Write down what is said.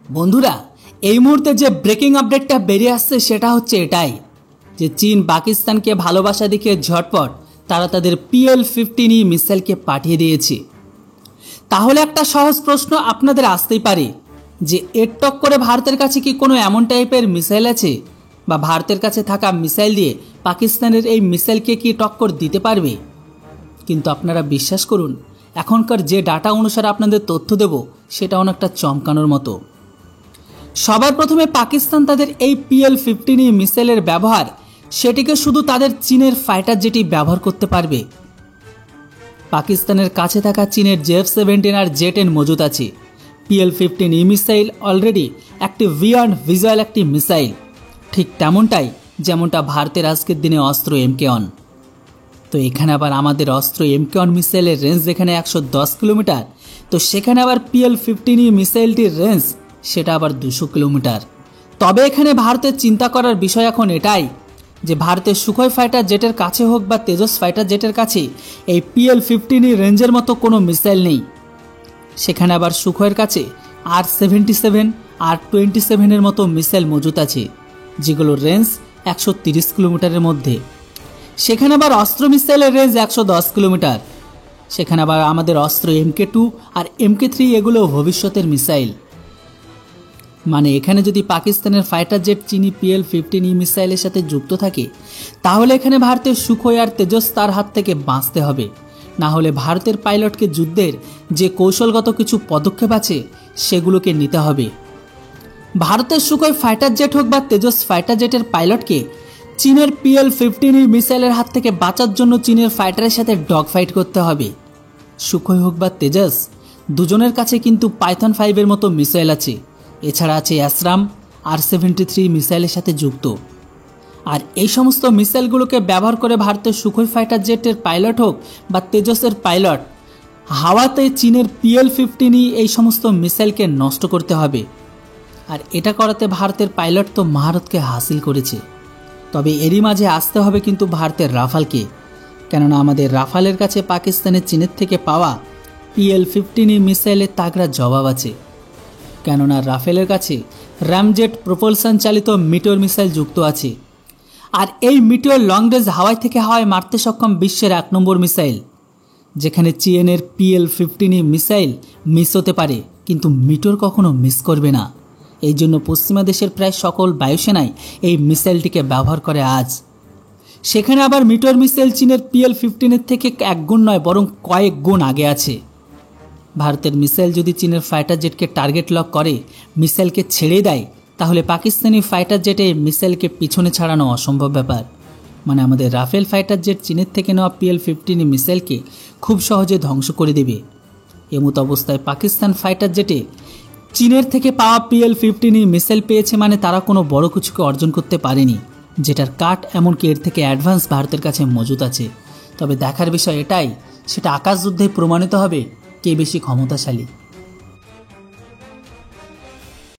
বন্ধুরা, এই মুহূর্তে যে ব্রেকিং আপডেটটা বেরিয়ে আসছে সেটা হচ্ছে এটাই যে চীন পাকিস্তানকে ভালোবাসা দেখিয়ে ঝটপট তারা তাদের PL-15 মিসাইলকে পাঠিয়ে দিয়েছে। তাহলে একটা সহজ প্রশ্ন আপনাদের আসতেই পারে যে এর টক্করে ভারতের কাছে কি কোনো এমন টাইপের মিসাইল আছে, বা ভারতের কাছে থাকা মিসাইল দিয়ে পাকিস্তানের এই মিসাইলকে কি টক্কর দিতে পারবে? কিন্তু আপনারা বিশ্বাস করুন, এখনকার যে ডাটা অনুসারে আপনাদের তথ্য দেব সেটা অনেকটা চমকানোর মতো। সবার প্রথমে পাকিস্তান তাদের এই PL-15 মিসাইলের ব্যবহার সেটিকে শুধু তাদের চীনের ফাইটার জেটই ব্যবহার করতে পারবে। পাকিস্তানের কাছে থাকা চীনের JF-17 আর জেট-10 মজুদ আছে। PL-15 মিসাইল অলরেডি একটি বিয়ন্ড ভিজুয়াল একটি মিসাইল, ঠিক তেমনটাই যেমনটা ভারতের আজকের দিনে অস্ত্র MK-1। তো এখানে আবার আমাদের অস্ত্র MK-1 মিসাইলের রেঞ্জ যেখানে 110 কিলোমিটার, তো সেখানে আবার PL-15 মিসাইলটির রেঞ্জ সেটা আবার 200 কিলোমিটার। তবে এখানে ভারতের চিন্তা করার বিষয় এখন এটাই যে ভারতের সুখোই ফাইটার জেটের কাছে হোক বা তেজস ফাইটার জেটের কাছে এই PL-15 রেঞ্জের মতো কোনো মিসাইল নেই। সেখানে আবার সুখোয়ের কাছে R-77 R-27 এর মতো মিসাইল মজুত আছে, যেগুলোর রেঞ্জ 130 কিলোমিটারের মধ্যে। সেখানে আবার অস্ত্র মিসাইলের রেঞ্জ 110 কিলোমিটার। সেখানে আবার আমাদের অস্ত্র MK-2 আর MK-3 এগুলো ভবিষ্যতের মিসাইল। মানে এখানে যদি পাকিস্তানের ফাইটার জেট চীনি PL-15 মিসাইলের সাথে যুক্ত থাকে, তাহলে এখানে ভারতের সুখোই আর তেজস তার হাত থেকে বাঁচতে হবে। না হলে ভারতের পাইলটকে যুদ্ধের যে কৌশলগত কিছু পদক্ষেপ আছে সেগুলোকে নিতে হবে। ভারতের সুখোই ফাইটার জেট হোক বা তেজস ফাইটার জেটের পাইলটকে চীনের PL-15 মিসাইলের হাত থেকে বাঁচার জন্য চীনের ফাইটারের সাথে ডগ ফাইট করতে হবে। সুখোই হোক বা তেজস দুজনের কাছে কিন্তু পাইথন 5 এর মতো মিসাইল আছে। এছাড়া আছে অ্যাসরাম R-73 মিসাইলের সাথে যুক্ত। আর এই সমস্ত মিসাইলগুলোকে ব্যবহার করে ভারতের সুখোই ফাইটার জেটের পাইলট হোক বা তেজসের পাইলট হাওয়াতে চীনের PL-15 এই সমস্ত মিসাইলকে নষ্ট করতে হবে। আর এটা করাতে ভারতের পাইলট তো মহারতকে হাসিল করেছে। তবে এরই মাঝে আসতে হবে কিন্তু ভারতের রাফালকে, কেননা আমাদের রাফালের কাছে পাকিস্তানের চীনের থেকে পাওয়া PL-15 মিসাইলের তাগড়া জবাব আছে। কেননা রাফেলের কাছে রামজেট প্রোপালশন চালিত মিটিওর মিসাইল যুক্ত আছে। আর এই মিটিওর লং রেঞ্জ হাওয়াই থেকে হাওয়ায় মারতে সক্ষম বিশ্বের 1 নম্বর মিসাইল, যেখানে চীনের PL-15 মিসাইল মিস হতে পারে কিন্তু মিটিওর কখনো মিস করবে না। এই জন্য পশ্চিমা দেশের প্রায় সকল বায়ুসেনাই এই মিসাইলটিকে ব্যবহার করে আজ। সেখানে আবার মিটিওর মিসাইল চীনের PL-15 থেকে 1 গুণ নয় বরং কয়েক গুণ আগে আছে। ভারতের মিসাইল যদি চীনের ফাইটার জেটকে টার্গেট লক করে মিসাইলকে ছেড়ে দেয়, তাহলে পাকিস্তানি ফাইটার জেটে মিসাইলকে পিছনে ছাড়ানো অসম্ভব ব্যাপার। মানে আমাদের রাফেল ফাইটার জেট চীনের থেকে নেওয়া PL-15 মিসাইলকে খুব সহজে ধ্বংস করে দেবে। এমত অবস্থায় পাকিস্তান ফাইটার জেটে চীনের থেকে পাওয়া PL-15 মিসাইল পেয়েছে, মানে তারা কোনো বড় কিছুকে অর্জন করতে পারেনি, যেটার কাট এমনকি এর থেকে অ্যাডভান্স ভারতের কাছে মজুদ আছে। তবে দেখার বিষয় এটাই, সেটা আকাশ যুদ্ধে প্রমাণিত হবে কে বেশি ক্ষমতাশালী।